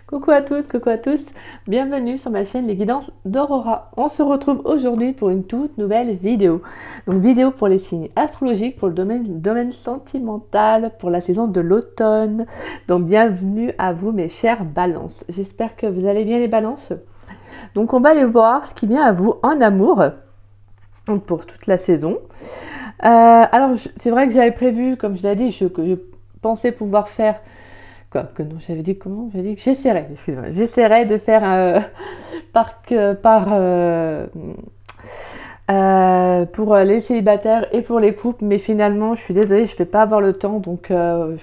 Coucou à toutes, coucou à tous, bienvenue sur ma chaîne Les Guidances d'Aurora. On se retrouve aujourd'hui pour une toute nouvelle vidéo. Donc vidéo pour les signes astrologiques, pour le domaine sentimental, pour la saison de l'automne. Donc bienvenue à vous mes chères balances. J'espère que vous allez bien les balances. Donc on va aller voir ce qui vient à vous en amour pour toute la saison. Alors c'est vrai que j'avais prévu, comme je l'ai dit, que je pensais pouvoir faire... Que non, j'avais dit comment? J'avais dit que j'essaierais, excusez-moi, j'essaierais de faire pour les célibataires et pour les couples, mais finalement, je suis désolée, je ne vais pas avoir le temps, donc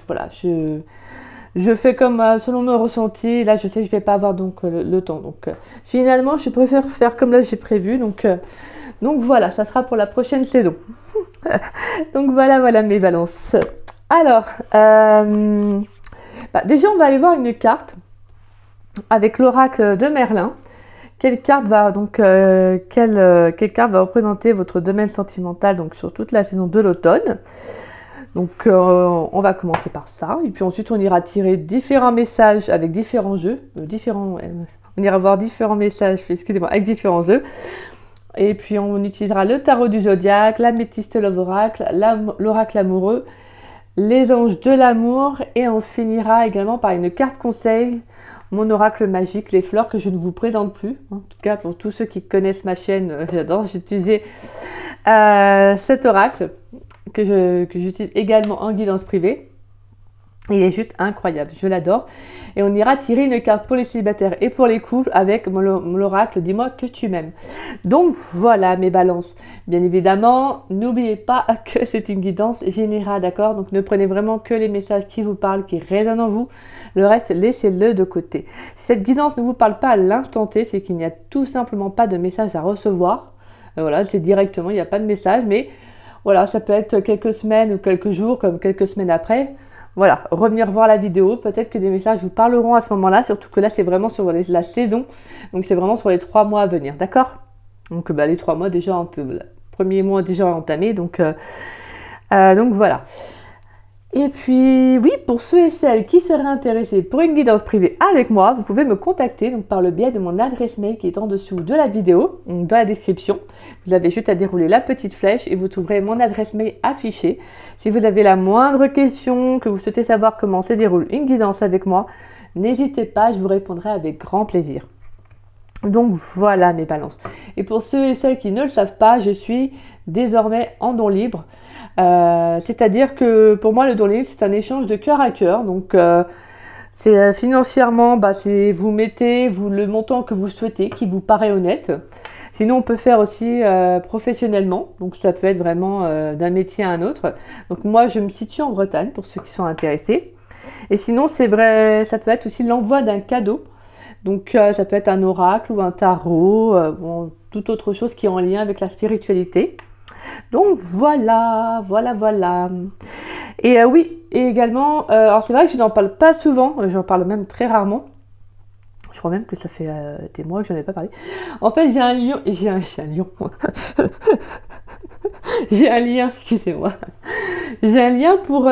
voilà, je fais comme selon mon ressenti. Là, je sais que je ne vais pas avoir donc le temps, donc finalement, je préfère faire comme là j'ai prévu, donc voilà, ça sera pour la prochaine saison. Donc voilà mes balances. Alors, déjà, on va aller voir une carte avec l'oracle de Merlin. Quelle carte va représenter votre domaine sentimental donc sur toute la saison de l'automne. Donc, on va commencer par ça. Et puis ensuite, on ira tirer différents messages avec différents jeux. On ira voir différents messages, excusez-moi, avec différents jeux. Et puis, on utilisera le tarot du zodiaque, l'améthyste love oracle, l'oracle amoureux, les anges de l'amour, et on finira également par une carte conseil, mon oracle magique, les fleurs, que je ne vous présente plus. En tout cas, pour tous ceux qui connaissent ma chaîne, j'adore utiliser cet oracle que j'utilise également en guidance privée. Il est juste incroyable, je l'adore. Et on ira tirer une carte pour les célibataires et pour les couples avec l'oracle dis-moi que tu m'aimes. Donc voilà mes balances. Bien évidemment, n'oubliez pas que c'est une guidance générale, d'accord? Donc ne prenez vraiment que les messages qui vous parlent, qui résonnent en vous. Le reste, laissez-le de côté. Si cette guidance ne vous parle pas à l'instant T, c'est qu'il n'y a tout simplement pas de message à recevoir. Voilà, c'est directement, il n'y a pas de message, mais voilà, ça peut être quelques semaines ou quelques jours, comme quelques semaines après. Voilà, revenir voir la vidéo, peut-être que des messages vous parleront à ce moment-là, surtout que là c'est vraiment sur la saison, donc c'est vraiment sur les 3 mois à venir, d'accord? Donc les 3 mois déjà, le premier mois déjà entamé, donc voilà. Et puis oui, pour ceux et celles qui seraient intéressés pour une guidance privée avec moi, vous pouvez me contacter donc par le biais de mon adresse mail qui est en dessous de la vidéo, donc dans la description. Vous avez juste à dérouler la petite flèche et vous trouverez mon adresse mail affichée. Si vous avez la moindre question, que vous souhaitez savoir comment se déroule une guidance avec moi, n'hésitez pas, je vous répondrai avec grand plaisir. Donc voilà mes balances. Et pour ceux et celles qui ne le savent pas, je suis désormais en don libre. C'est-à-dire que pour moi le don libre c'est un échange de cœur à cœur. Donc c'est financièrement, c'est vous mettez le montant que vous souhaitez, qui vous paraît honnête. Sinon on peut faire aussi professionnellement. Donc ça peut être vraiment d'un métier à un autre. Donc moi je me situe en Bretagne pour ceux qui sont intéressés. Et sinon c'est vrai, ça peut être aussi l'envoi d'un cadeau. Donc ça peut être un oracle ou un tarot, toute autre chose qui est en lien avec la spiritualité. Donc voilà. Et oui, et également, alors c'est vrai que je n'en parle pas souvent, j'en parle même très rarement. Je crois même que ça fait des mois que je n'en ai pas parlé. En fait, j'ai un lion, j'ai un excusez-moi. J'ai un lien pour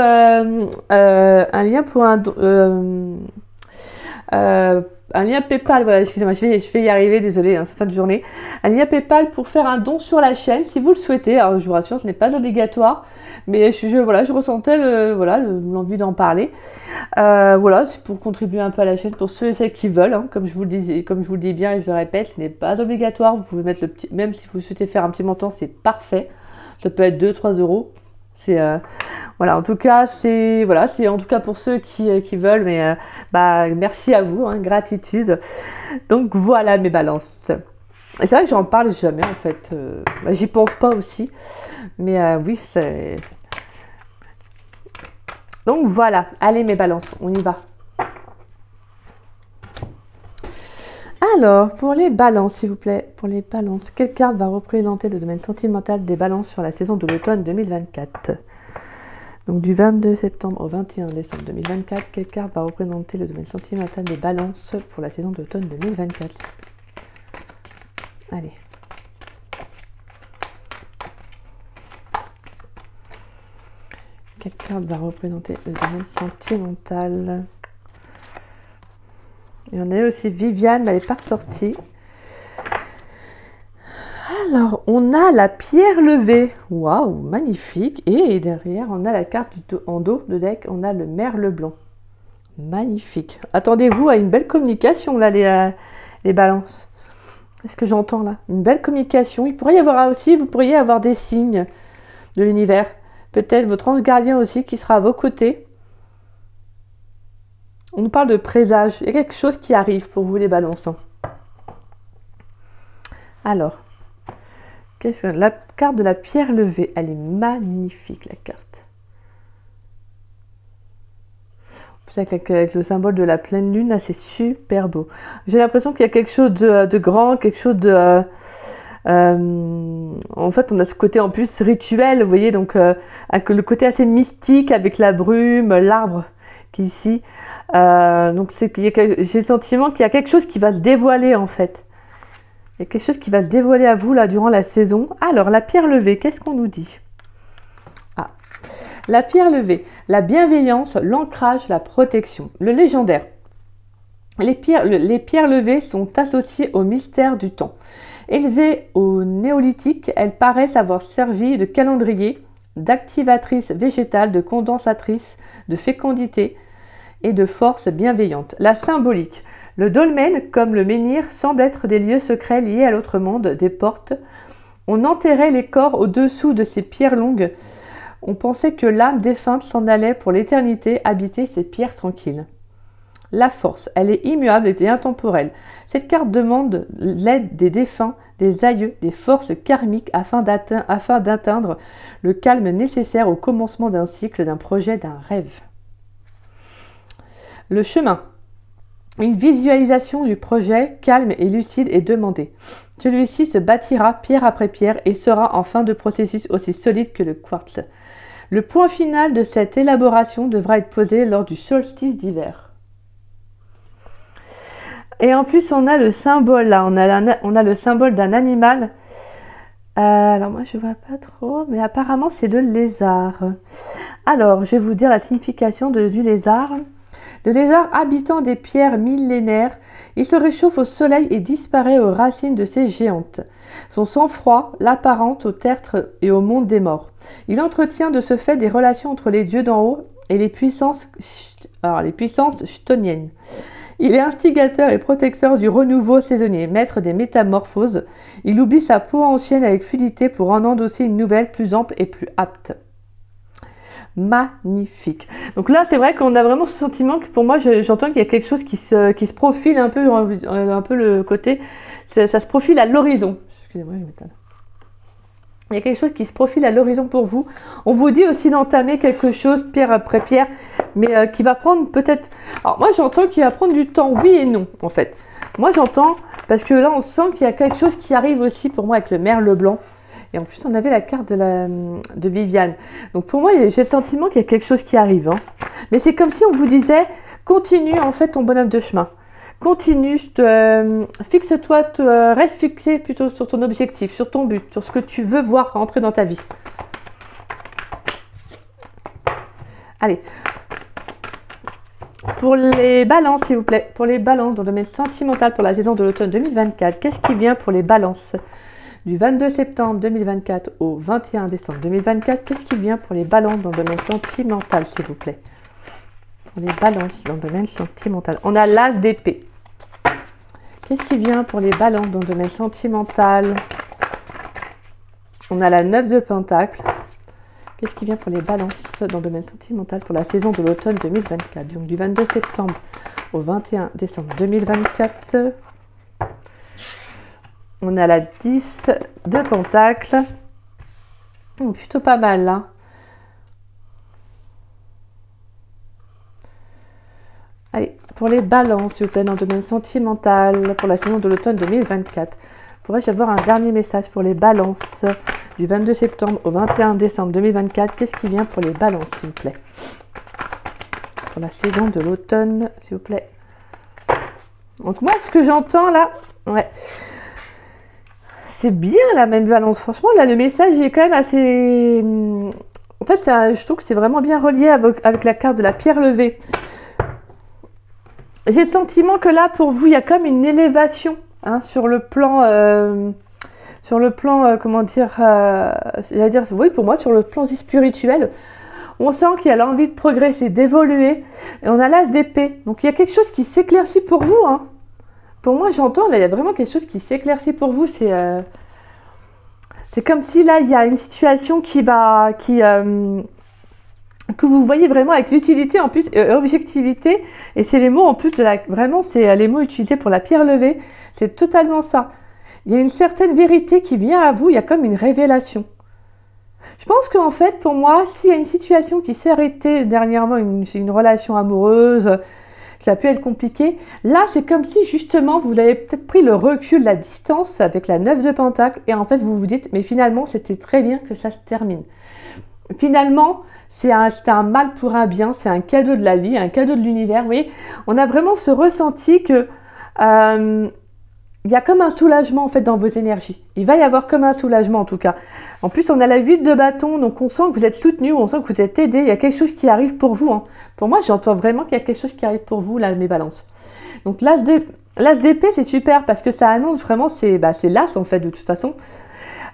un lien PayPal, voilà, excusez-moi, je vais y arriver, désolé, hein, c'est fin de journée. Un lien PayPal pour faire un don sur la chaîne, si vous le souhaitez. Alors, je vous rassure, ce n'est pas obligatoire, mais je ressentais l'envie d'en parler. Voilà, c'est pour contribuer un peu à la chaîne pour ceux et celles qui veulent. Hein, comme je vous le dis bien et je le répète, ce n'est pas obligatoire. Vous pouvez mettre le petit, même si vous souhaitez faire un petit montant, c'est parfait. Ça peut être 2-3 euros. C'est voilà, en tout cas, c'est en tout cas pour ceux qui veulent, mais merci à vous, hein, gratitude. Donc voilà mes balances. Et c'est vrai que j'en parle jamais en fait, j'y pense pas aussi, mais oui, c'est. Donc voilà, allez mes balances, on y va. Alors, pour les balances, s'il vous plaît, quelle carte va représenter le domaine sentimental des balances sur la saison de l'automne 2024? Donc du 22 septembre au 21 décembre 2024, quelle carte va représenter le domaine sentimental des balances pour la saison d'automne 2024? Allez. Quelle carte va représenter le domaine sentimental Et on a aussi Viviane, mais elle n'est pas ressortie. Alors, on a la pierre levée. Waouh, magnifique. Et derrière, on a la carte en dos de deck, on a le merle blanc. Magnifique. Attendez-vous à une belle communication, là, les balances. Qu'est-ce que j'entends, là? Une belle communication. Il pourrait y avoir aussi, vous pourriez avoir des signes de l'univers. Peut-être votre ange gardien aussi qui sera à vos côtés. On nous parle de présage. Il y a quelque chose qui arrive pour vous, les balances. Alors, la carte de la pierre levée, elle est magnifique, la carte. Avec le symbole de la pleine lune, là, c'est super beau. J'ai l'impression qu'il y a quelque chose de grand, quelque chose de... en fait, on a ce côté en plus rituel, vous voyez, donc avec le côté assez mystique avec la brume, l'arbre qui est ici. Donc j'ai le sentiment qu'il y a quelque chose qui va se dévoiler en fait. Il y a quelque chose qui va se dévoiler à vous là durant la saison. Alors, la pierre levée, qu'est-ce qu'on nous dit? Ah, la pierre levée, la bienveillance, l'ancrage, la protection, le légendaire. Les pierres levées sont associées au mystère du temps. Élevées au néolithique, elles paraissent avoir servi de calendrier, d'activatrice végétale, de condensatrice, de fécondité et de force bienveillante. La symbolique. Le dolmen, comme le menhir, semble être des lieux secrets liés à l'autre monde, des portes. On enterrait les corps au-dessous de ces pierres longues. On pensait que l'âme défunte s'en allait pour l'éternité habiter ces pierres tranquilles. La force, elle est immuable et intemporelle. Cette carte demande l'aide des défunts, des aïeux, des forces karmiques afin d'atteindre le calme nécessaire au commencement d'un cycle, d'un projet, d'un rêve. Le chemin. Une visualisation du projet calme et lucide est demandée. Celui-ci se bâtira pierre après pierre et sera en fin de processus aussi solide que le quartz. Le point final de cette élaboration devra être posé lors du solstice d'hiver. Et en plus, on a le symbole là, on a le symbole d'un animal. Alors moi, je vois pas trop, mais apparemment, c'est le lézard. Alors, je vais vous dire la signification du lézard. Le lézard habitant des pierres millénaires, il se réchauffe au soleil et disparaît aux racines de ces géantes. Son sang-froid l'apparente au tertre et au monde des morts. Il entretient de ce fait des relations entre les dieux d'en haut et les puissances chtoniennes. Il est instigateur et protecteur du renouveau saisonnier, maître des métamorphoses. Il oublie sa peau ancienne avec fluidité pour en endosser une nouvelle plus ample et plus apte. Magnifique. Donc là, c'est vrai qu'on a vraiment ce sentiment que pour moi, j'entends qu'il y a quelque chose qui se profile un peu le côté, ça se profile à l'horizon. Excusez-moi, je m'étonne. Il y a quelque chose qui se profile à l'horizon pour vous. On vous dit aussi d'entamer quelque chose pierre après pierre, mais qui va prendre peut-être... Alors moi, j'entends qu'il va prendre du temps, oui et non, en fait. Moi, j'entends, parce que là, on sent qu'il y a quelque chose qui arrive aussi pour moi avec le merle blanc. Et en plus, on avait la carte de Viviane. Donc pour moi, j'ai le sentiment qu'il y a quelque chose qui arrive. Hein. Mais c'est comme si on vous disait, continue en fait ton bonhomme de chemin. Continue, fixe-toi, reste fixé plutôt sur ton objectif, sur ton but, sur ce que tu veux voir rentrer dans ta vie. Allez. Pour les balances, s'il vous plaît. Pour les balances dans le domaine sentimental pour la saison de l'automne 2024, qu'est-ce qui vient pour les balances ? Du 22 septembre 2024 au 21 décembre 2024, qu'est-ce qui vient pour les balances dans le domaine sentimental, s'il vous plaît? Pour les balances dans le domaine sentimental. On a l'as d'épée. Qu'est-ce qui vient pour les balances dans le domaine sentimental? On a la 9 de pentacle. Qu'est-ce qui vient pour les balances dans le domaine sentimental pour la saison de l'automne 2024? Donc du 22 septembre au 21 décembre 2024. On a la 10 de pentacle. Plutôt pas mal là. Allez, pour les balances, s'il vous plaît, dans le domaine sentimental, pour la saison de l'automne 2024. Pourrais-je avoir un dernier message pour les balances du 22 septembre au 21 décembre 2024? Qu'est-ce qui vient pour les balances, s'il vous plaît? Pour la saison de l'automne, s'il vous plaît. Donc moi, ce que j'entends là, ouais. C'est bien la même balance. Franchement, là, le message est quand même assez... En fait, je trouve que c'est vraiment bien relié avec la carte de la pierre levée. j'ai le sentiment que là, pour vous, il y a comme une élévation hein, sur le plan, comment dire, j'allais dire, oui, pour moi, sur le plan spirituel. On sent qu'il y a l'envie de progresser, d'évoluer. Et on a l'as d'épée. Donc, il y a quelque chose qui s'éclaircit pour vous. Hein. Pour moi, j'entends, là, il y a vraiment quelque chose qui s'éclaircit pour vous. C'est comme si, là, il y a une situation que vous voyez vraiment avec l'utilité, en plus, objectivité. Et c'est les mots, en plus, vraiment, c'est les mots utilisés pour la pierre levée. C'est totalement ça. Il y a une certaine vérité qui vient à vous. Il y a comme une révélation. Je pense qu'en fait, pour moi, s'il y a une situation qui s'est arrêtée dernièrement, une relation amoureuse, qui a pu être compliquée, là, c'est comme si, justement, vous avez peut-être pris le recul, la distance avec la 9 de Pentacle, et en fait, vous vous dites, mais finalement, c'était très bien que ça se termine. Finalement, c'est un mal pour un bien, c'est un cadeau de la vie, un cadeau de l'univers, vous voyez. On a vraiment ce ressenti que... il y a comme un soulagement en fait dans vos énergies. Il va y avoir comme un soulagement en tout cas. En plus, on a la 8 de bâton, donc on sent que vous êtes soutenu, on sent que vous êtes aidé. Il y a quelque chose qui arrive pour vous. Hein. Pour moi, j'entends vraiment qu'il y a quelque chose qui arrive pour vous, là, mes balances. Donc l'as d'épée, c'est super parce que ça annonce vraiment, c'est l'as en fait de toute façon.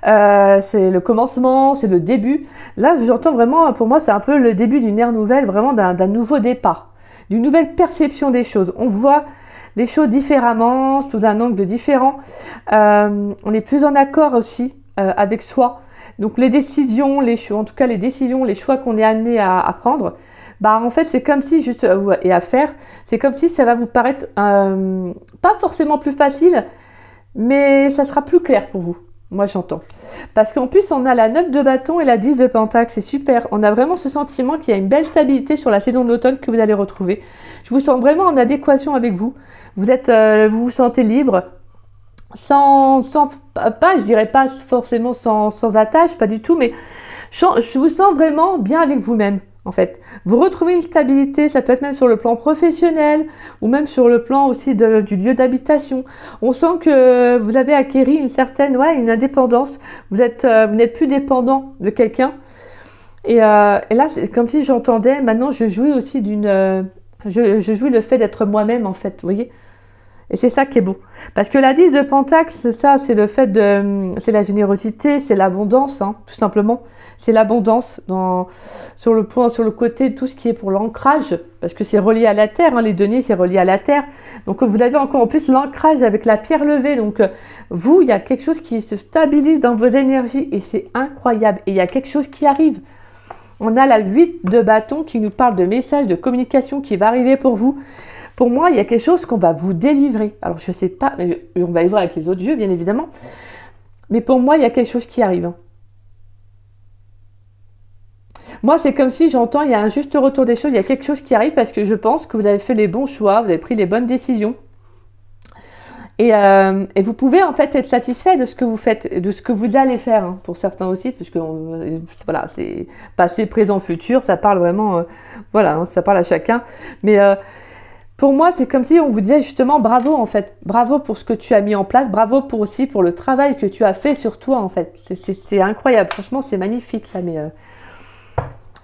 C'est le commencement, c'est le début. Là, j'entends vraiment, pour moi, c'est un peu le début d'une ère nouvelle, vraiment d'un nouveau départ, d'une nouvelle perception des choses. On voit les choses différemment, sous un angle différent. On est plus en accord aussi avec soi. Donc les décisions, les choix, en tout cas les décisions, les choix qu'on est amené à prendre, bah en fait c'est comme si juste et à faire, c'est comme si ça va vous paraître pas forcément plus facile, mais ça sera plus clair pour vous. Moi j'entends. Parce qu'en plus on a la 9 de bâton et la 10 de pentacle, c'est super. On a vraiment ce sentiment qu'il y a une belle stabilité sur la saison d'automne que vous allez retrouver. Je vous sens vraiment en adéquation avec vous. Vous vous sentez libre, je dirais pas forcément sans attache, pas du tout, mais je vous sens vraiment bien avec vous-même. En fait, vous retrouvez une stabilité, ça peut être même sur le plan professionnel ou même sur le plan aussi du lieu d'habitation. On sent que vous avez acquéri une certaine, une indépendance. Vous n'êtes plus dépendant de quelqu'un. Et là, c'est comme si j'entendais, maintenant je jouis aussi je jouis le fait d'être moi-même en fait, vous voyez. Et c'est ça qui est beau. Parce que la 10 de Pentacle, c'est ça, c'est le fait c'est la générosité, c'est l'abondance, hein, tout simplement. C'est l'abondance sur le côté, tout ce qui est pour l'ancrage, parce que c'est relié à la terre, hein, les deniers, c'est relié à la terre. Donc vous avez encore en plus l'ancrage avec la pierre levée. Donc vous, il y a quelque chose qui se stabilise dans vos énergies et c'est incroyable. Et il y a quelque chose qui arrive. On a la 8 de bâton qui nous parle de messages, de communication qui va arriver pour vous. Pour moi, il y a quelque chose qu'on va vous délivrer. Alors, je ne sais pas, on va y voir avec les autres jeux, bien évidemment. Mais pour moi, il y a quelque chose qui arrive. Moi, c'est comme si j'entends, il y a un juste retour des choses, il y a quelque chose qui arrive parce que je pense que vous avez fait les bons choix, vous avez pris les bonnes décisions. Et vous pouvez en fait être satisfait de ce que vous faites, de ce que vous allez faire, hein, pour certains aussi, parce que voilà, c'est passé, présent, futur, ça parle vraiment, voilà, hein, ça parle à chacun. Mais pour moi, c'est comme si on vous disait justement bravo en fait, bravo pour ce que tu as mis en place, bravo aussi pour le travail que tu as fait sur toi en fait. C'est incroyable, franchement c'est magnifique là,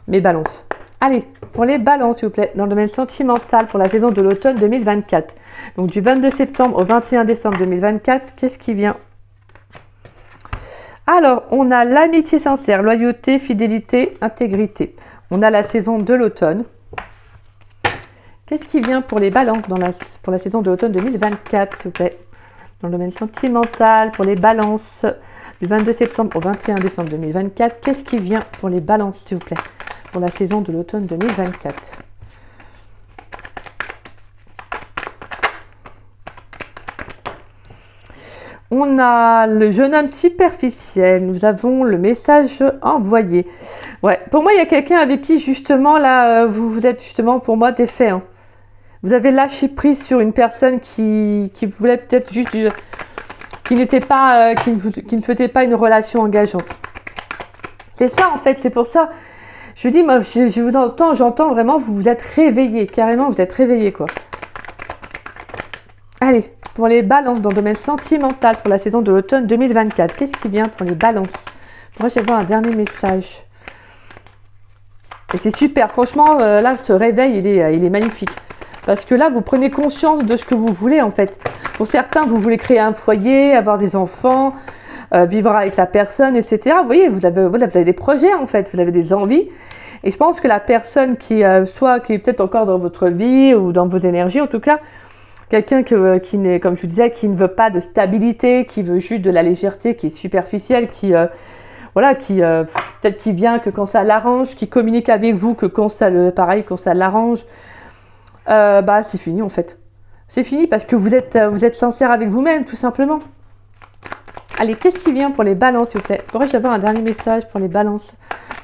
mes balances. Allez, pour les balances s'il vous plaît, dans le domaine sentimental pour la saison de l'automne 2024. Donc du 22 septembre au 21 décembre 2024, qu'est-ce qui vient? Alors, on a l'amitié sincère, loyauté, fidélité, intégrité. On a la saison de l'automne. Qu'est-ce qui vient pour les balances pour la saison de l'automne 2024, s'il vous plaît? Dans le domaine sentimental, pour les balances, du 22 septembre au 21 décembre 2024, qu'est-ce qui vient pour les balances, s'il vous plaît, pour la saison de l'automne 2024? On a le jeune homme superficiel, nous avons le message envoyé. Ouais, pour moi, il y a quelqu'un avec qui, justement, là, vous êtes justement, pour moi, défait, hein. Vous avez lâché prise sur une personne qui voulait peut-être juste qui n'était pas, qui ne faisait pas une relation engageante. C'est ça en fait, c'est pour ça. Je dis, moi, je vous entends, j'entends vraiment, vous vous êtes réveillés, carrément, vous êtes réveillés quoi. Allez, pour les balances dans le domaine sentimental pour la saison de l'automne 2024, qu'est-ce qui vient pour les balances? Moi, je vais voir un dernier message. Et c'est super, franchement, là, ce réveil, il est magnifique. Parce que là, vous prenez conscience de ce que vous voulez en fait. Pour certains, vous voulez créer un foyer, avoir des enfants, vivre avec la personne, etc. Vous voyez, vous avez des projets en fait, vous avez des envies. Et je pense que la personne qui est peut-être encore dans votre vie ou dans vos énergies, en tout cas, quelqu'un qui n'est, comme je vous disais, qui ne veut pas de stabilité, qui veut juste de la légèreté, qui est superficielle, peut-être qui vient que quand ça l'arrange, qui communique avec vous que quand ça l'arrange, c'est fini en fait. C'est fini parce que vous êtes sincère avec vous-même, tout simplement. Allez, qu'est-ce qui vient pour les balances, s'il vous plaît? Pourrais-je avoir un dernier message pour les balances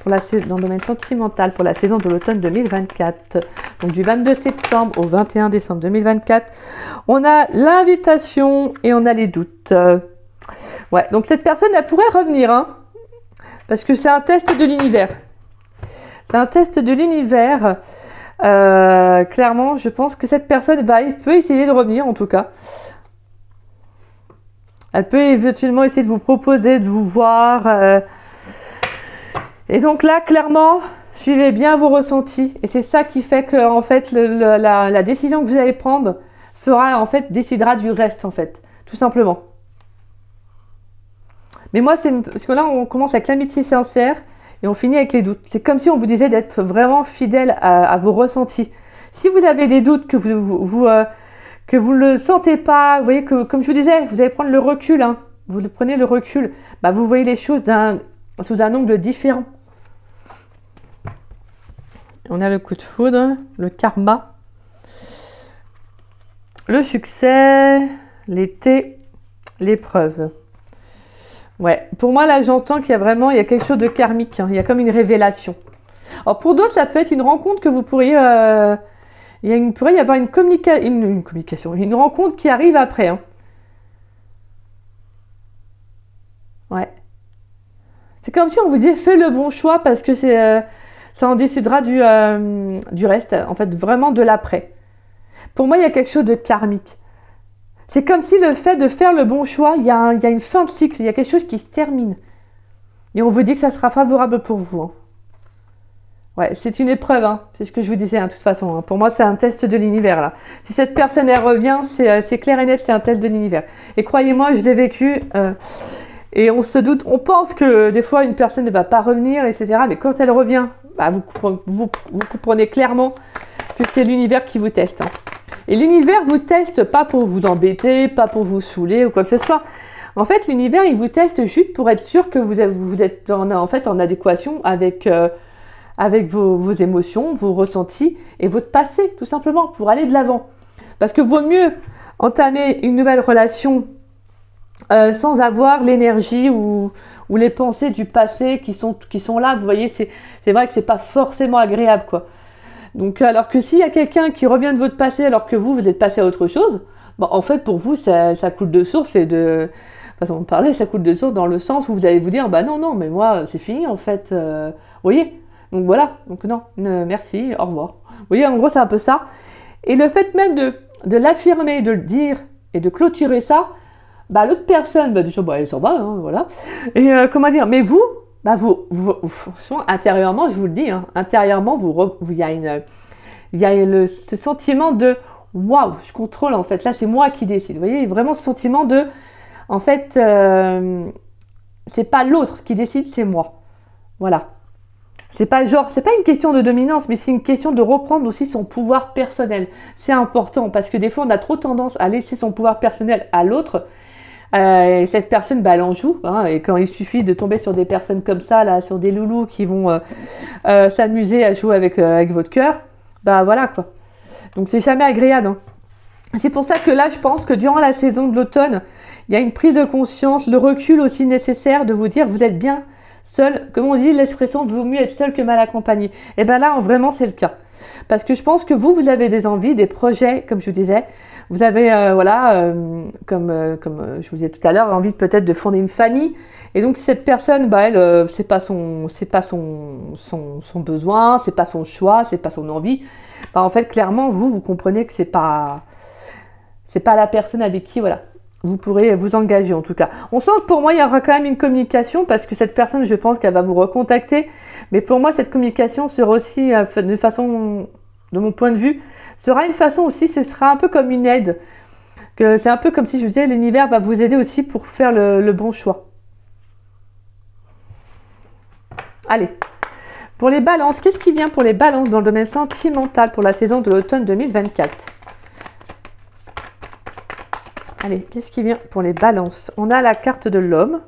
dans le domaine sentimental pour la saison de l'automne 2024? Donc du 22 septembre au 21 décembre 2024. On a l'invitation et on a les doutes. Ouais, donc cette personne, elle pourrait revenir, hein, parce que c'est un test de l'univers. C'est un test de l'univers. Clairement, je pense que cette personne peut essayer de revenir, en tout cas. Elle peut éventuellement essayer de vous proposer, de vous voir. Et donc là, clairement, suivez bien vos ressentis. Et c'est ça qui fait que, en fait, la décision que vous allez prendre décidera du reste, en fait. Tout simplement. Mais moi, parce que là, on commence avec l'amitié sincère et on finit avec les doutes. C'est comme si on vous disait d'être vraiment fidèle à vos ressentis. Si vous avez des doutes, que vous ne le sentez pas, vous voyez que, comme je vous disais, vous allez prendre le recul, hein, vous prenez le recul, vous voyez les choses sous un angle différent. On a le coup de foudre, le karma, le succès, l'été, l'épreuve. Ouais, pour moi là j'entends qu'il y a quelque chose de karmique, hein, il y a comme une révélation. Alors pour d'autres ça peut être une rencontre que vous pourriez... il pourrait y avoir une communication, une rencontre qui arrive après. Hein. Ouais. C'est comme si on vous disait fais le bon choix parce que ça en décidera du reste, en fait vraiment de l'après. Pour moi il y a quelque chose de karmique. C'est comme si le fait de faire le bon choix, il y a une fin de cycle, il y a quelque chose qui se termine. Et on vous dit que ça sera favorable pour vous. Hein. Ouais, c'est une épreuve, hein. C'est ce que je vous disais, hein, de toute façon. Hein. Pour moi, c'est un test de l'univers, là. Si cette personne, elle revient, c'est clair et net, c'est un test de l'univers. Et croyez-moi, je l'ai vécu. Et on se doute, on pense que des fois, une personne ne va pas revenir, etc. Mais quand elle revient, vous comprenez clairement que c'est l'univers qui vous teste. Hein. Et l'univers vous teste pas pour vous embêter, pas pour vous saouler ou quoi que ce soit. En fait, l'univers, il vous teste juste pour être sûr que vous êtes en adéquation avec vos émotions, vos ressentis et votre passé, tout simplement, pour aller de l'avant. Parce que vaut mieux entamer une nouvelle relation sans avoir l'énergie ou les pensées du passé qui sont là. Vous voyez, c'est vrai que c'est pas forcément agréable, quoi. Donc, alors que s'il y a quelqu'un qui revient de votre passé alors que vous êtes passé à autre chose, en fait, pour vous, ça coule de source façon de parler, ça coule de source dans le sens où vous allez vous dire, non, mais moi, c'est fini, en fait. Vous voyez? Donc voilà, donc non, merci, au revoir. Vous voyez, en gros, c'est un peu ça. Et le fait même de l'affirmer, de le dire et de clôturer ça, l'autre personne, déjà, elle s'en va, hein, voilà. Et comment dire, mais vous, intérieurement, je vous le dis, hein, intérieurement, il y a ce sentiment de waouh, je contrôle en fait. Là, c'est moi qui décide. Vous voyez, vraiment ce sentiment de, en fait, c'est pas l'autre qui décide, c'est moi. Voilà. C'est pas une question de dominance, mais c'est une question de reprendre aussi son pouvoir personnel. C'est important parce que des fois, on a trop tendance à laisser son pouvoir personnel à l'autre. Et cette personne, elle en joue. Hein, et quand il suffit de tomber sur des personnes comme ça, là, sur des loulous qui vont s'amuser à jouer avec votre cœur, voilà quoi. Donc c'est jamais agréable. Hein. C'est pour ça que là, je pense que durant la saison de l'automne, il y a une prise de conscience, le recul aussi nécessaire de vous dire vous êtes bien seul. Comme on dit, l'expression vaut mieux être seul que mal accompagné. Et là, vraiment, c'est le cas. Parce que je pense que vous avez des envies, des projets, comme je vous disais. Vous avez, comme je vous disais tout à l'heure, envie peut-être de fonder une famille. Et donc, cette personne, elle, c'est pas son besoin, c'est pas son choix, c'est pas son envie. En fait, clairement, vous comprenez que c'est pas la personne avec qui, voilà, vous pourrez vous engager en tout cas. On sent que pour moi, il y aura quand même une communication parce que cette personne, je pense qu'elle va vous recontacter. Mais pour moi, cette communication sera aussi de façon de mon point de vue, sera une façon aussi, ce sera un peu comme une aide. C'est un peu comme si je vous disais, l'univers va vous aider aussi pour faire le bon choix. Allez, pour les balances, qu'est-ce qui vient pour les balances dans le domaine sentimental pour la saison de l'automne 2024? Allez, qu'est-ce qui vient pour les balances? On a la carte de l'homme.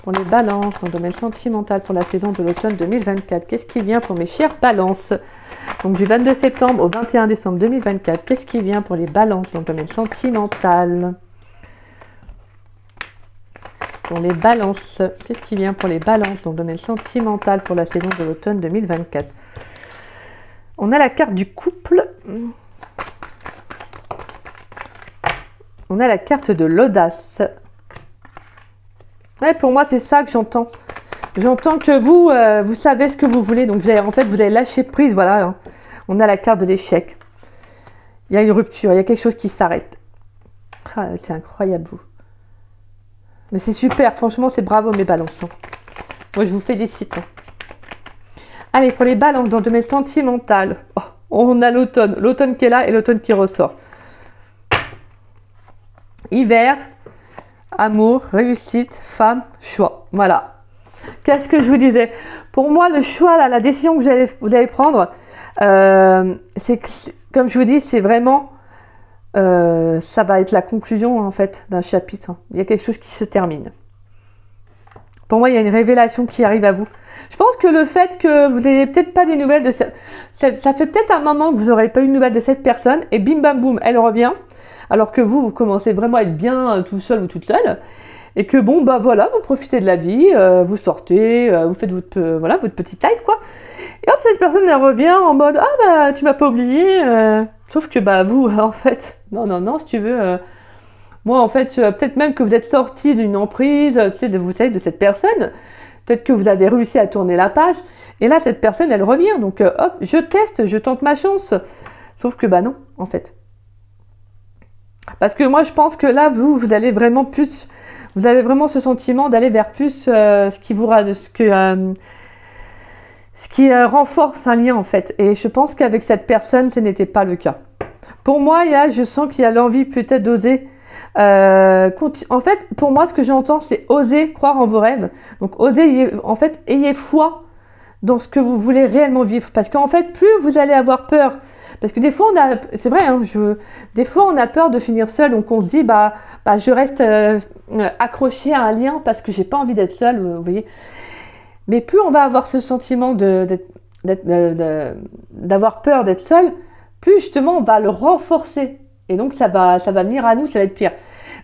Pour les balances dans le domaine sentimental pour la saison de l'automne 2024, qu'est-ce qui vient pour mes chères balances? Donc du 22 septembre au 21 décembre 2024, qu'est-ce qui vient pour les balances dans le domaine sentimental? Pour les balances, qu'est-ce qui vient pour les balances dans le domaine sentimental pour la saison de l'automne 2024? On a la carte du couple. On a la carte de l'audace. Ouais, pour moi, c'est ça que j'entends. J'entends que vous, vous savez ce que vous voulez. Donc, en fait, vous avez lâché prise. Voilà, hein. On a la carte de l'échec. Il y a une rupture. Il y a quelque chose qui s'arrête. Ah, c'est incroyable, vous. Mais c'est super. Franchement, c'est bravo, mes balances. Hein. Moi, je vous félicite. Hein. Allez, pour les balances dans le domaine sentimental. Oh, on a l'automne. L'automne qui est là et l'automne qui ressort. Hiver. Amour, réussite, femme, choix. Voilà. Qu'est-ce que je vous disais? Pour moi, le choix, là, la décision que vous allez prendre, c'est, comme je vous dis, c'est vraiment, ça va être la conclusion, en fait, d'un chapitre. Il y a quelque chose qui se termine. Pour moi, il y a une révélation qui arrive à vous. Je pense que le fait que vous n'ayez peut-être pas des nouvelles de ça fait peut-être un moment que vous n'aurez pas eu de nouvelles de cette personne, et bim bam boum, elle revient. Alors que vous commencez vraiment à être bien tout seul ou toute seule. Et que bon, bah voilà, vous profitez de la vie, vous sortez, vous faites voilà, votre petite life, quoi. Et hop, cette personne, elle revient en mode, ah bah, tu m'as pas oublié. Sauf que, bah, vous, en fait, non, si tu veux. Moi, en fait, peut-être même que vous êtes sorti d'une emprise, tu sais, vous savez, de cette personne. Peut-être que vous avez réussi à tourner la page. Et là, cette personne, elle revient. Donc, hop, je teste, je tente ma chance. Sauf que, bah non, en fait. Parce que moi, je pense que là, vous allez vraiment plus... Vous avez vraiment ce sentiment d'aller vers plus ce qui renforce un lien, en fait. Et je pense qu'avec cette personne, ce n'était pas le cas. Pour moi, je sens qu'il y a l'envie peut-être d'oser. En fait, pour moi, ce que j'entends, c'est oser croire en vos rêves. Donc, oser, en fait, ayez foi dans ce que vous voulez réellement vivre. Parce qu'en fait, plus vous allez avoir peur... Parce que des fois, c'est vrai, hein, des fois, on a peur de finir seul. Donc, on se dit, bah je reste accroché à un lien parce que j'ai pas envie d'être seul, vous voyez. Mais plus on va avoir ce sentiment d'avoir peur d'être seul, plus justement, on va le renforcer. Et donc, ça va venir à nous, ça va être pire.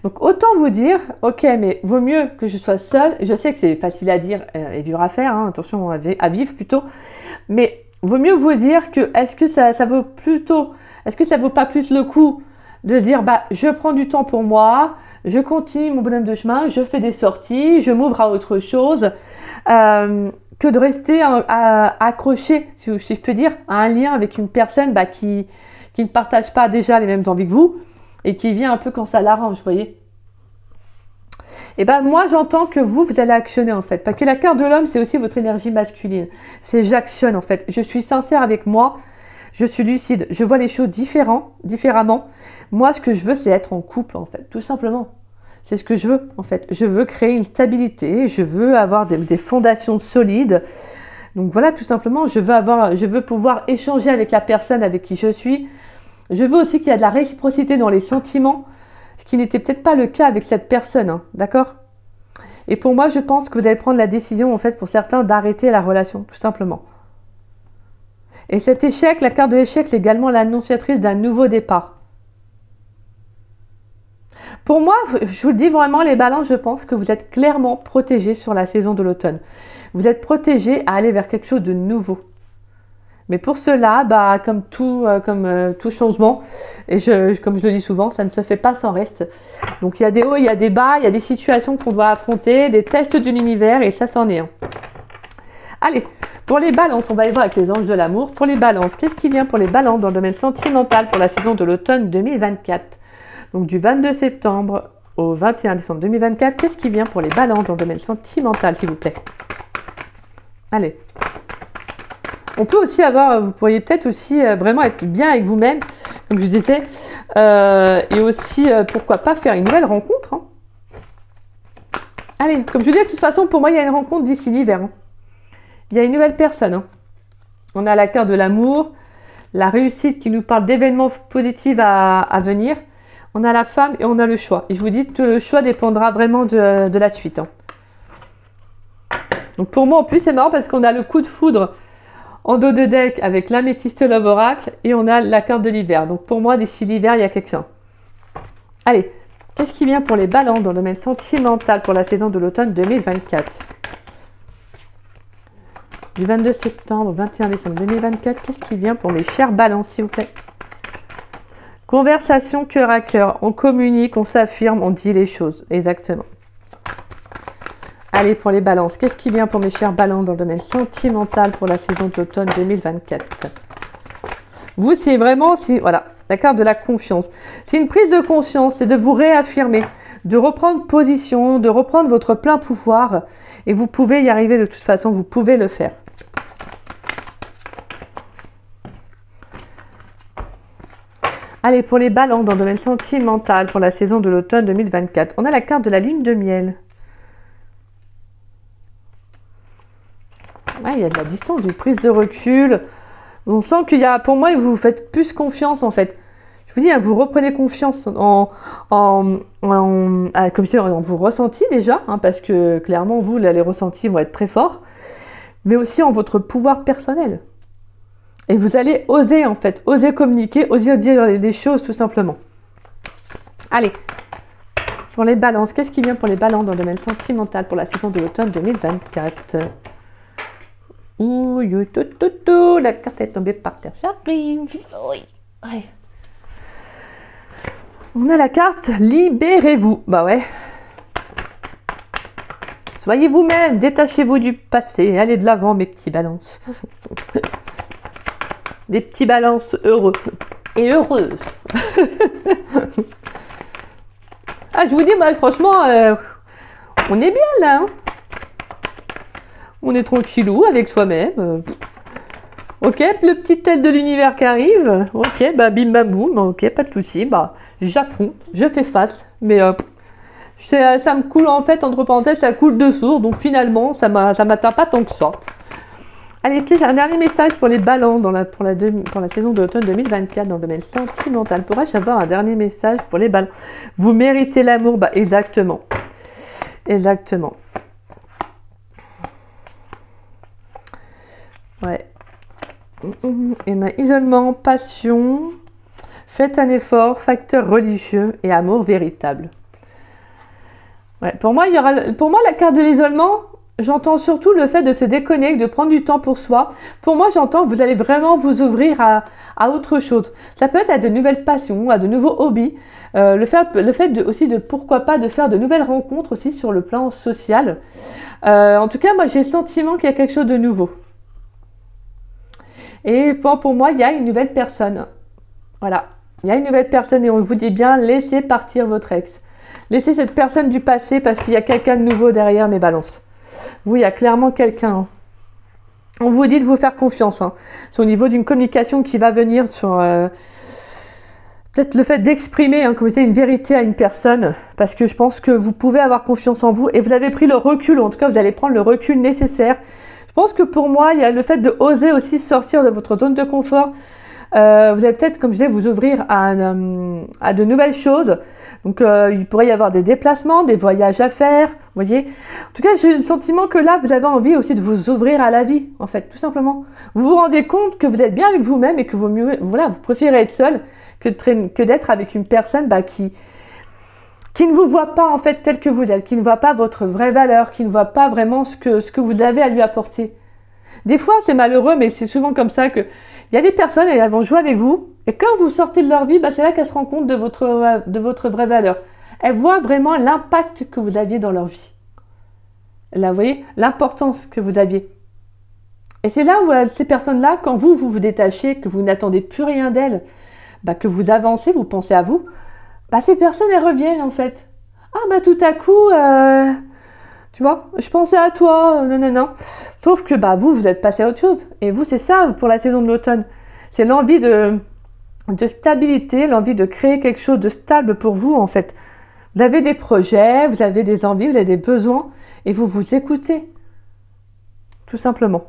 Donc, autant vous dire, ok, mais vaut mieux que je sois seule. Je sais que c'est facile à dire et dur à faire, hein, attention à vivre plutôt. Mais vaut mieux vous dire que est-ce que ça vaut pas plus le coup de dire bah je prends du temps pour moi, je continue mon bonhomme de chemin, je fais des sorties, je m'ouvre à autre chose, que de rester accroché, si je peux dire, à un lien avec une personne qui ne partage pas déjà les mêmes envies que vous et qui vient un peu quand ça l'arrange, vous voyez. Et ben moi j'entends que vous allez actionner en fait. Parce que la carte de l'homme c'est aussi votre énergie masculine. C'est j'actionne en fait. Je suis sincère avec moi. Je suis lucide. Je vois les choses différemment. Moi ce que je veux c'est être en couple en fait. Tout simplement. C'est ce que je veux en fait. Je veux créer une stabilité. Je veux avoir des fondations solides. Donc voilà tout simplement. Je veux pouvoir échanger avec la personne avec qui je suis. Je veux aussi qu'il y ait de la réciprocité dans les sentiments. Ce qui n'était peut-être pas le cas avec cette personne, hein, d'accord? Et pour moi, je pense que vous allez prendre la décision, en fait, pour certains, d'arrêter la relation, tout simplement. Et cet échec, la carte de l'échec, c'est également l'annonciatrice d'un nouveau départ. Pour moi, je vous le dis vraiment, les balances, je pense que vous êtes clairement protégés sur la saison de l'automne. Vous êtes protégés à aller vers quelque chose de nouveau. Mais pour cela, comme tout changement, et comme je le dis souvent, ça ne se fait pas sans reste. Donc il y a des hauts, il y a des bas, il y a des situations qu'on doit affronter, des tests de l'univers, et ça c'en est un. Allez, pour les balances, on va y voir avec les anges de l'amour. Pour les balances, qu'est-ce qui vient pour les balances dans le domaine sentimental pour la saison de l'automne 2024? Donc du 22 septembre au 21 décembre 2024, qu'est-ce qui vient pour les balances dans le domaine sentimental, s'il vous plaît? Allez. On peut aussi avoir, vous pourriez peut-être aussi vraiment être bien avec vous-même, comme je disais, et aussi, pourquoi pas, faire une nouvelle rencontre. Hein. Allez, comme je vous disais, de toute façon, pour moi, il y a une rencontre d'ici l'hiver. Hein. Il y a une nouvelle personne. Hein. On a la carte de l'amour, la réussite qui nous parle d'événements positifs à venir. On a la femme et on a le choix. Et je vous dis que le choix dépendra vraiment de la suite. Hein. Donc pour moi, en plus, c'est marrant parce qu'on a le coup de foudre en dos de deck avec l'améthyste Love Oracle et on a la carte de l'hiver. Donc pour moi, d'ici l'hiver, il y a quelqu'un. Allez, qu'est-ce qui vient pour les balances dans le domaine sentimental pour la saison de l'automne 2024? Du 22 septembre au 21 décembre 2024, qu'est-ce qui vient pour mes chers balances, s'il vous plaît? Conversation cœur à cœur. On communique, on s'affirme, on dit les choses. Exactement. Allez, pour les balances, qu'est-ce qui vient pour mes chers balances dans le domaine sentimental pour la saison de l'automne 2024? Vous, c'est vraiment, voilà, la carte de la confiance. C'est une prise de conscience, c'est de vous réaffirmer, de reprendre position, de reprendre votre plein pouvoir. Et vous pouvez y arriver de toute façon, vous pouvez le faire. Allez, pour les balances dans le domaine sentimental pour la saison de l'automne 2024, on a la carte de la lune de miel. Ouais, il y a de la distance, une prise de recul. On sent qu'il y a, pour moi, vous faites plus confiance en fait. Je vous dis, hein, vous reprenez confiance comme je dis, en vos ressentis déjà, hein, parce que clairement, vous, là, les ressentis vont être très forts, mais aussi en votre pouvoir personnel. Et vous allez oser en fait, oser communiquer, oser dire les choses tout simplement. Allez, pour les balances, qu'est-ce qui vient pour les balances dans le domaine sentimental pour la saison de l'automne 2024? Ouh, la carte est tombée par terre, j'arrive. Ouais. On a la carte libérez-vous. Bah ouais. Soyez vous-même, détachez-vous du passé, allez de l'avant mes petits balances. Des petits balances heureux et heureuses. Ah, je vous dis, moi, franchement, on est bien là. Hein, on est tranquillou avec soi-même. Ok, le petit tel de l'univers qui arrive. Ok, bah bim bam boum. Ok, pas de souci. Bah, j'affronte, je fais face. Mais ça me coule en fait, entre parenthèses, ça coule de source. Donc finalement, ça m'atteint pas tant que ça. Allez, un dernier message pour les balances pour la saison de l'automne 2024 dans le domaine sentimental. Pourrais-je avoir un dernier message pour les balances? Vous méritez l'amour. Bah, exactement. Exactement. Ouais. Il y en a isolement, passion, faites un effort, facteur religieux et amour véritable. Ouais, pour moi, la carte de l'isolement, j'entends surtout le fait de se déconnecter, de prendre du temps pour soi. Pour moi, j'entends que vous allez vraiment vous ouvrir à autre chose. Ça peut être à de nouvelles passions, à de nouveaux hobbies. Le fait aussi de, pourquoi pas, de faire de nouvelles rencontres aussi sur le plan social. En tout cas, moi, j'ai le sentiment qu'il y a quelque chose de nouveau. Et pour moi, il y a une nouvelle personne. Voilà. Il y a une nouvelle personne et on vous dit bien, laissez partir votre ex. Laissez cette personne du passé parce qu'il y a quelqu'un de nouveau derrière mes balances. Oui, il y a clairement quelqu'un. Hein. On vous dit de vous faire confiance. Hein. C'est au niveau d'une communication qui va venir sur... peut-être le fait d'exprimer comme je disais, une vérité à une personne. Parce que je pense que vous pouvez avoir confiance en vous. Et vous avez pris le recul. En tout cas, vous allez prendre le recul nécessaire. Je pense que pour moi, il y a le fait de oser aussi sortir de votre zone de confort. Vous allez peut-être, comme je disais, vous ouvrir à de nouvelles choses. Donc, il pourrait y avoir des déplacements, des voyages à faire, vous voyez. En tout cas, j'ai le sentiment que là, vous avez envie aussi de vous ouvrir à la vie, en fait, tout simplement. Vous vous rendez compte que vous êtes bien avec vous-même et que vous préférez être seul que d'être avec une personne qui ne vous voit pas en fait tel que vous êtes, qui ne voit pas votre vraie valeur, qui ne voit pas vraiment ce que vous avez à lui apporter. Des fois, c'est malheureux, mais c'est souvent comme ça que il y a des personnes, elles vont jouer avec vous, et quand vous sortez de leur vie, c'est là qu'elles se rendent compte de votre vraie valeur. Elles voient vraiment l'impact que vous aviez dans leur vie. Là, vous voyez, l'importance que vous aviez. Et c'est là où ces personnes-là, quand vous vous détachez, que vous n'attendez plus rien d'elles, que vous avancez, vous pensez à vous, ces personnes, elles reviennent en fait. Ah tout à coup, Tu vois, je pensais à toi, non, non, non. Sauf que bah, vous êtes passé à autre chose. Et vous, c'est ça pour la saison de l'automne. C'est l'envie de stabilité, l'envie de créer quelque chose de stable pour vous, en fait. Vous avez des projets, vous avez des envies, vous avez des besoins, et vous vous écoutez. Tout simplement.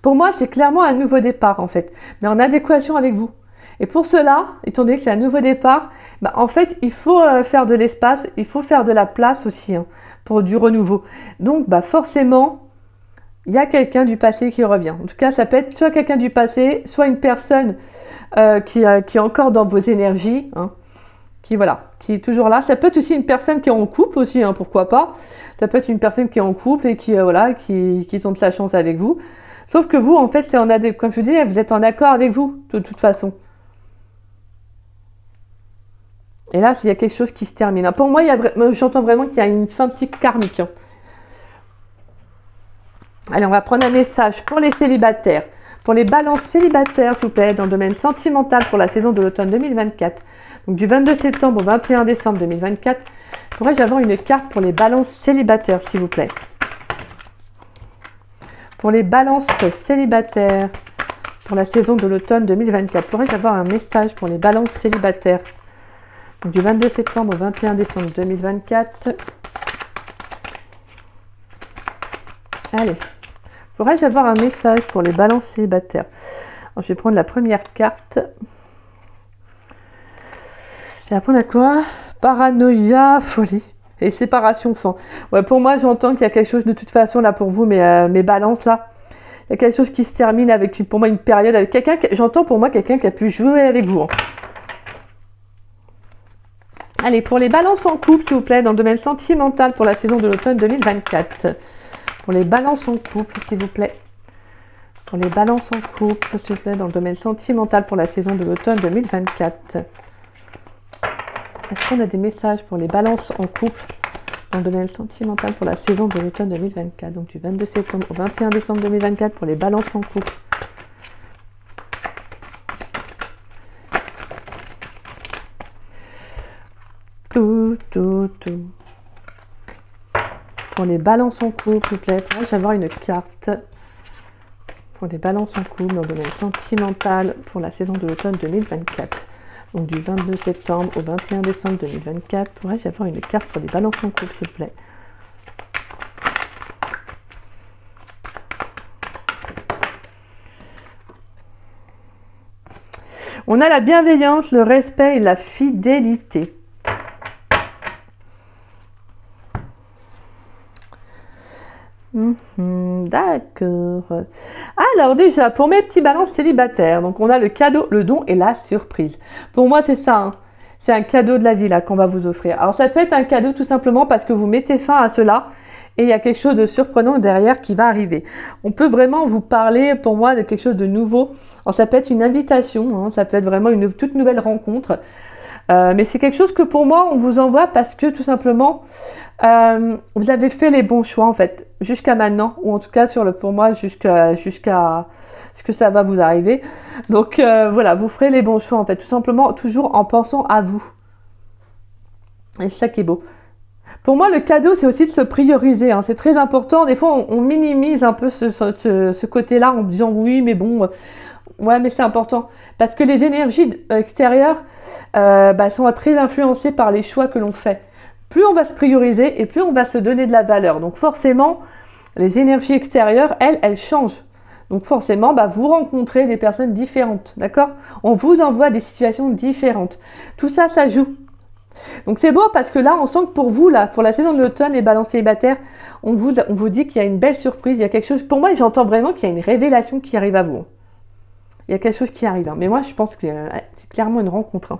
Pour moi, c'est clairement un nouveau départ, en fait, mais en adéquation avec vous. Et pour cela, étant donné que c'est un nouveau départ, bah, en fait, il faut faire de l'espace, il faut faire de la place aussi, hein, pour du renouveau. Donc, bah, forcément, il y a quelqu'un du passé qui revient. En tout cas, ça peut être soit quelqu'un du passé, soit une personne qui est encore dans vos énergies, hein, qui est toujours là. Ça peut être aussi une personne qui est en couple aussi, hein, pourquoi pas. Ça peut être une personne qui est en couple et qui tente la chance avec vous. Sauf que vous, en fait, comme je vous dis, vous êtes en accord avec vous, de toute façon. Et là, il y a quelque chose qui se termine. Pour moi, j'entends vraiment qu'il y a une fin de cycle karmique. Allez, on va prendre un message pour les célibataires. Pour les balances célibataires, s'il vous plaît, dans le domaine sentimental pour la saison de l'automne 2024. Donc du 22 septembre au 21 décembre 2024. Pourrais-je avoir une carte pour les balances célibataires, s'il vous plaît? Pour les balances célibataires pour la saison de l'automne 2024. Pourrais-je avoir un message pour les balances célibataires? Donc, du 22 septembre au 21 décembre 2024. Allez. Pourrais-je avoir un message pour les balances célibataires? Alors, je vais prendre la première carte. Je vais prendre à quoi? Paranoïa, folie et séparation fin. Ouais, pour moi, j'entends qu'il y a quelque chose de toute façon là pour vous, mes balances là. Il y a quelque chose qui se termine avec, pour moi, une période avec quelqu'un. J'entends pour moi quelqu'un qui a pu jouer avec vous. Hein. Allez, pour les balances en couple, s'il vous plaît, dans le domaine sentimental pour la saison de l'automne 2024. Pour les balances en couple, s'il vous plaît. Pour les balances en couple, s'il vous plaît, dans le domaine sentimental pour la saison de l'automne 2024. Est-ce qu'on a des messages pour les balances en couple dans le domaine sentimental pour la saison de l'automne 2024? Donc du 22 septembre au 21 décembre 2024 pour les balances en couple. Tout. Pour les balances en couple, s'il vous plaît, pourrais-je avoir une carte pour les balances en couple dans le domaine sentimental pour la saison de l'automne 2024. Donc du 22 septembre au 21 décembre 2024, pourrais-je avoir une carte pour les balances en couple, s'il vous plaît? On a la bienveillance, le respect et la fidélité. D'accord. Alors déjà, pour mes petits balances célibataires, donc on a le cadeau, le don et la surprise. Pour moi, c'est ça. Hein. C'est un cadeau de la vie là qu'on va vous offrir. Alors ça peut être un cadeau tout simplement parce que vous mettez fin à cela et il y a quelque chose de surprenant derrière qui va arriver. On peut vraiment vous parler pour moi de quelque chose de nouveau. Alors ça peut être une invitation, hein, ça peut être vraiment une toute nouvelle rencontre. Mais c'est quelque chose que pour moi on vous envoie parce que tout simplement vous avez fait les bons choix en fait jusqu'à maintenant, ou en tout cas pour moi jusqu'à ce que ça va vous arriver. Donc voilà, vous ferez les bons choix en fait, tout simplement toujours en pensant à vous. Et c'est ça qui est beau. Pour moi, le cadeau, c'est aussi de se prioriser. Hein. C'est très important. Des fois, on minimise un peu ce côté-là en disant oui, mais bon, ouais, mais c'est important. Parce que les énergies extérieures sont très influencées par les choix que l'on fait. Plus on va se prioriser et plus on va se donner de la valeur. Donc forcément, les énergies extérieures, elles changent. Donc forcément, vous rencontrez des personnes différentes. D'accord? On vous envoie des situations différentes. Tout ça, ça joue. Donc c'est beau parce que là, on sent que pour vous, là, pour la saison de l'automne, les balances célibataires, on vous dit qu'il y a une belle surprise, il y a quelque chose. Pour moi, j'entends vraiment qu'il y a une révélation qui arrive à vous. Il y a quelque chose qui arrive. Hein. Mais moi, je pense que c'est clairement une rencontre. Hein.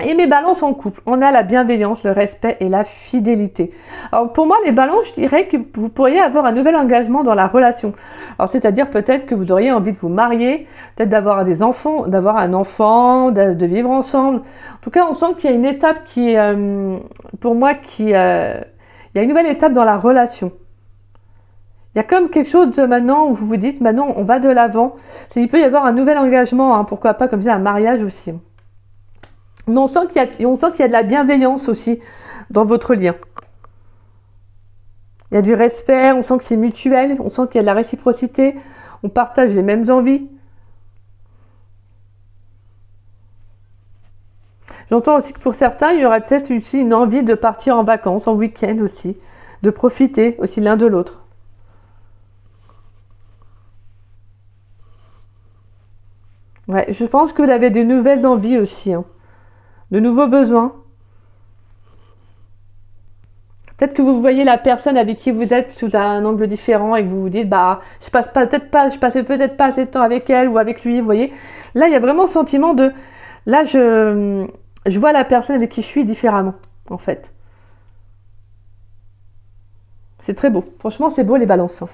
Et mes balances en couple, on a la bienveillance, le respect et la fidélité. Alors pour moi, les balances, je dirais que vous pourriez avoir un nouvel engagement dans la relation. Alors c'est-à-dire peut-être que vous auriez envie de vous marier, peut-être d'avoir des enfants, d'avoir un enfant, de vivre ensemble. En tout cas, on sent qu'il y a une étape qui est, pour moi, il y a une nouvelle étape dans la relation. Il y a comme quelque chose de maintenant où vous vous dites, maintenant on va de l'avant. Il peut y avoir un nouvel engagement, hein, pourquoi pas comme ça un mariage aussi. Mais on sent qu'il y a de la bienveillance aussi dans votre lien. Il y a du respect, on sent que c'est mutuel, on sent qu'il y a de la réciprocité, on partage les mêmes envies. J'entends aussi que pour certains, il y aurait peut-être aussi une envie de partir en vacances, en week-end aussi, de profiter aussi l'un de l'autre. Ouais, je pense que vous avez de nouvelles envies aussi, hein, de nouveaux besoins. Peut-être que vous voyez la personne avec qui vous êtes sous un angle différent et que vous vous dites, bah, je passais peut-être pas assez de temps avec elle ou avec lui, vous voyez. Là, il y a vraiment ce sentiment de, là, je vois la personne avec qui je suis différemment, en fait. C'est très beau. Franchement, c'est beau les balances. Hein.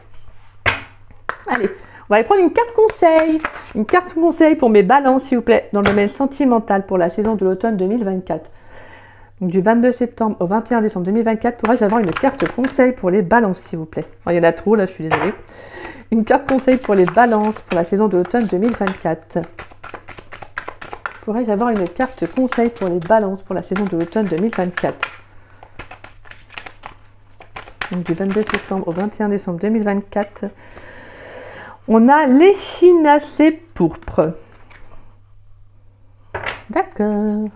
Allez, on va aller prendre une carte conseil. Une carte conseil pour mes balances, s'il vous plaît, dans le domaine sentimental pour la saison de l'automne 2024. Donc, du 22 septembre au 21 décembre 2024, pourrais-je avoir une carte conseil pour les balances, s'il vous plaît? Il y en a trop, là, je suis désolée. Une carte conseil pour les balances pour la saison de l'automne 2024. Pourrais-je avoir une carte conseil pour les balances pour la saison de l'automne 2024? Donc, du 22 septembre au 21 décembre 2024. On a l'échinacée pourpre. D'accord.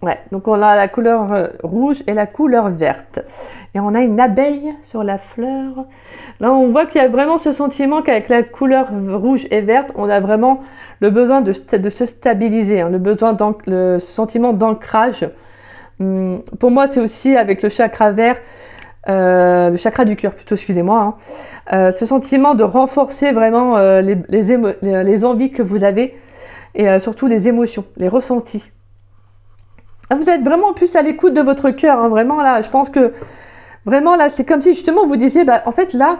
Ouais, donc on a la couleur rouge et la couleur verte. Et on a une abeille sur la fleur. Là, on voit qu'il y a vraiment ce sentiment qu'avec la couleur rouge et verte, on a vraiment le besoin de se stabiliser, hein, le sentiment d'ancrage. Pour moi, c'est aussi avec le chakra vert, le chakra du cœur plutôt, excusez-moi. Hein, ce sentiment de renforcer vraiment les envies que vous avez et surtout les émotions, les ressentis. Vous êtes vraiment plus à l'écoute de votre cœur, hein, vraiment là, je pense que vraiment là, c'est comme si justement vous disiez, bah en fait là,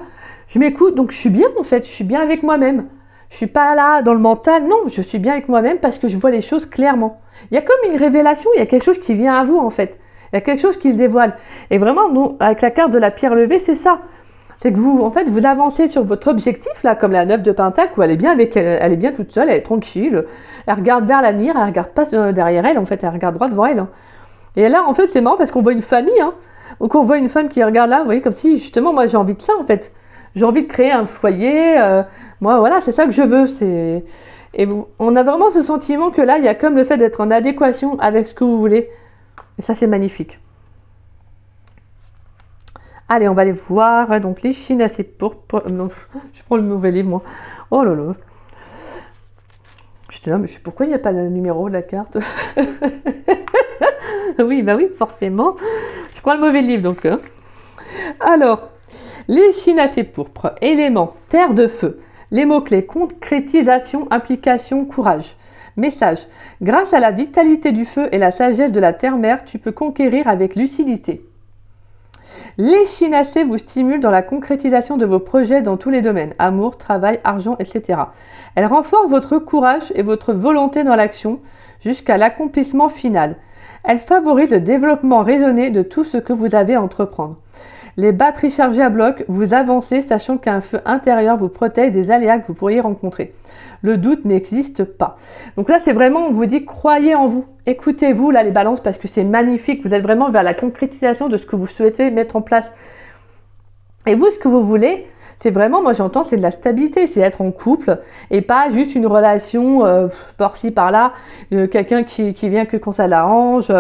je m'écoute, donc je suis bien en fait, je suis bien avec moi-même. Je suis pas là dans le mental, non, je suis bien avec moi-même parce que je vois les choses clairement. Il y a comme une révélation, il y a quelque chose qui vient à vous en fait. Il y a quelque chose qui le dévoile. Et vraiment, nous, avec la carte de la pierre levée, c'est ça. C'est que vous, en fait, vous avancez sur votre objectif, là, comme la 9 de Pentacle, où elle est bien avec elle est bien toute seule, elle est tranquille, elle regarde vers l'avenir, elle regarde pas derrière elle, en fait, elle regarde droit devant elle. Hein. Et là, en fait, c'est marrant parce qu'on voit une famille, hein. Donc on voit une femme qui regarde là, vous voyez, comme si, justement, moi, j'ai envie de ça, en fait. J'ai envie de créer un foyer, moi, voilà, c'est ça que je veux, on a vraiment ce sentiment que là, il y a comme le fait d'être en adéquation avec ce que vous voulez. Et ça, c'est magnifique. Allez, on va aller voir. Donc, l'échinacée pourpre. Non, je prends le mauvais livre, moi. Oh là là. Je te dis, mais je sais pourquoi il n'y a pas le numéro de la carte. Oui, bah oui, forcément. Je prends le mauvais livre, donc. Hein. Alors, l'échinacée pourpre. Élément, terre de feu. Les mots-clés, concrétisation, implication, courage. Message. Grâce à la vitalité du feu et la sagesse de la terre-mère, tu peux conquérir avec lucidité. L'échinacée vous stimule dans la concrétisation de vos projets dans tous les domaines, amour, travail, argent, etc. Elle renforce votre courage et votre volonté dans l'action jusqu'à l'accomplissement final. Elle favorise le développement raisonné de tout ce que vous avez à entreprendre. Les batteries chargées à bloc, vous avancez sachant qu'un feu intérieur vous protège des aléas que vous pourriez rencontrer. Le doute n'existe pas. Donc là, c'est vraiment, on vous dit, croyez en vous. Écoutez-vous, là, les balances, parce que c'est magnifique. Vous êtes vraiment vers la concrétisation de ce que vous souhaitez mettre en place. Et vous, ce que vous voulez, c'est vraiment, moi j'entends, c'est de la stabilité. C'est être en couple et pas juste une relation par-ci, par-là. Quelqu'un qui vient que quand ça l'arrange,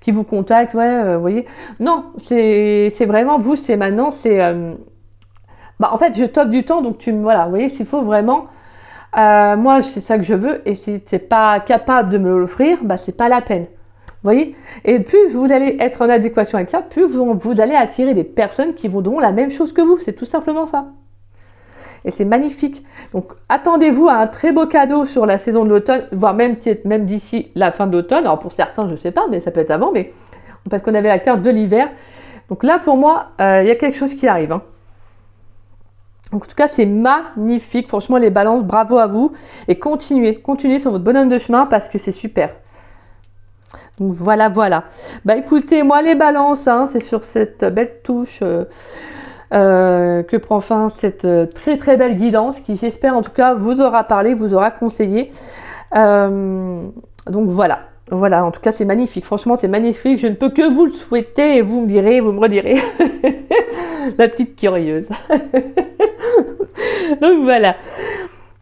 qui vous contacte, ouais, vous voyez. Non, c'est vraiment vous, c'est maintenant, c'est... en fait, je t'offre du temps, donc voilà, vous voyez, s'il faut vraiment... moi, c'est ça que je veux, et si tu n'es pas capable de me l'offrir, bah, c'est pas la peine. Vous voyez? Et plus vous allez être en adéquation avec ça, plus vous allez attirer des personnes qui voudront la même chose que vous. C'est tout simplement ça. Et c'est magnifique. Donc, attendez-vous à un très beau cadeau sur la saison de l'automne, voire même d'ici la fin de l'automne. Alors, pour certains, je ne sais pas, mais ça peut être avant, mais parce qu'on avait la carte de l'hiver. Donc là, pour moi, il y a quelque chose qui arrive. Hein. Donc, en tout cas, c'est magnifique. Franchement, les balances, bravo à vous. Et continuez sur votre bonhomme de chemin parce que c'est super. Donc, voilà. Bah, écoutez, moi, les balances, hein, c'est sur cette belle touche que prend fin cette très, très belle guidance qui, j'espère, en tout cas, vous aura parlé, vous aura conseillé. Donc, voilà. Voilà, en tout cas, c'est magnifique. Franchement, c'est magnifique. Je ne peux que vous le souhaiter et vous me direz, vous me redirez. La petite curieuse. Donc voilà.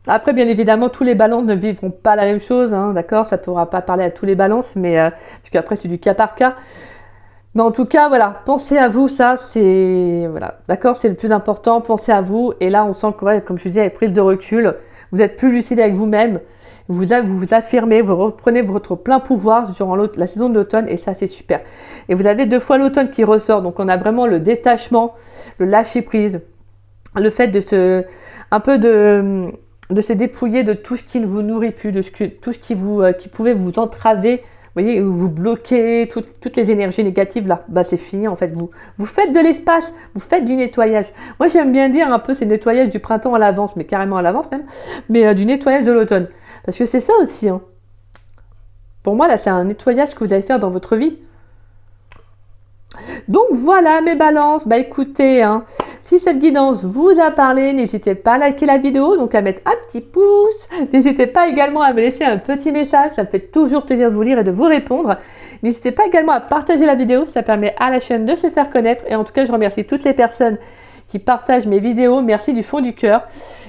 Après, bien évidemment, tous les balances ne vivront pas la même chose, hein, d'accord? Ça ne pourra pas parler à tous les balances, mais parce qu'après, c'est du cas par cas. Mais en tout cas, voilà, pensez à vous, ça, c'est... Voilà, d'accord? C'est le plus important, pensez à vous. Et là, on sent que, ouais, comme je disais, avec prise de recul, vous êtes plus lucide avec vous-même. Vous vous affirmez, vous reprenez votre plein pouvoir durant la saison de l'automne et ça c'est super. Et vous avez 2 fois l'automne qui ressort, donc on a vraiment le détachement, le lâcher prise, le fait de se dépouiller de tout ce qui ne vous nourrit plus, de tout ce qui pouvait vous entraver, vous voyez, vous bloquez toutes les énergies négatives là, bah c'est fini en fait, vous faites de l'espace, vous faites du nettoyage. Moi j'aime bien dire un peu c'est le nettoyage du printemps à l'avance, mais carrément à l'avance même, mais du nettoyage de l'automne. Parce que c'est ça aussi. Hein. Pour moi, là, c'est un nettoyage que vous allez faire dans votre vie. Donc voilà mes balances. Bah écoutez, hein, si cette guidance vous a parlé, n'hésitez pas à liker la vidéo, donc à mettre un petit pouce. N'hésitez pas également à me laisser un petit message, ça me fait toujours plaisir de vous lire et de vous répondre. N'hésitez pas également à partager la vidéo, ça permet à la chaîne de se faire connaître. Et en tout cas, je remercie toutes les personnes qui partagent mes vidéos. Merci du fond du cœur.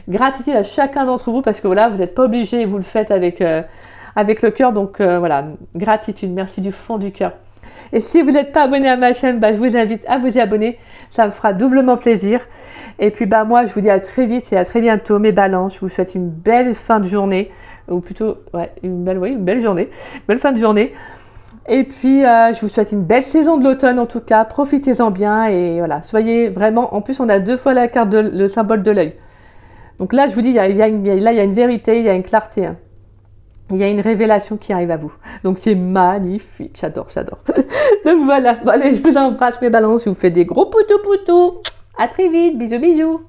Gratitude à chacun d'entre vous parce que voilà, vous n'êtes pas obligé, vous le faites avec le cœur. Donc voilà, gratitude, merci du fond du cœur. Et si vous n'êtes pas abonné à ma chaîne, bah, je vous invite à vous y abonner. Ça me fera doublement plaisir. Et puis bah moi, je vous dis à très vite et à très bientôt mes balances. Je vous souhaite une belle fin de journée. Ou plutôt, ouais, une belle journée. Belle fin de journée. Et puis, je vous souhaite une belle saison de l'automne en tout cas. Profitez-en bien et voilà, soyez vraiment... En plus, on a 2 fois la carte, le symbole de l'œil. Donc là, je vous dis, il y a une vérité, il y a une clarté. Hein. Il y a une révélation qui arrive à vous. Donc c'est magnifique, j'adore, j'adore. Donc voilà, bon, allez, je vous embrasse mes balances, je vous fais des gros poutous. À très vite, bisous, bisous.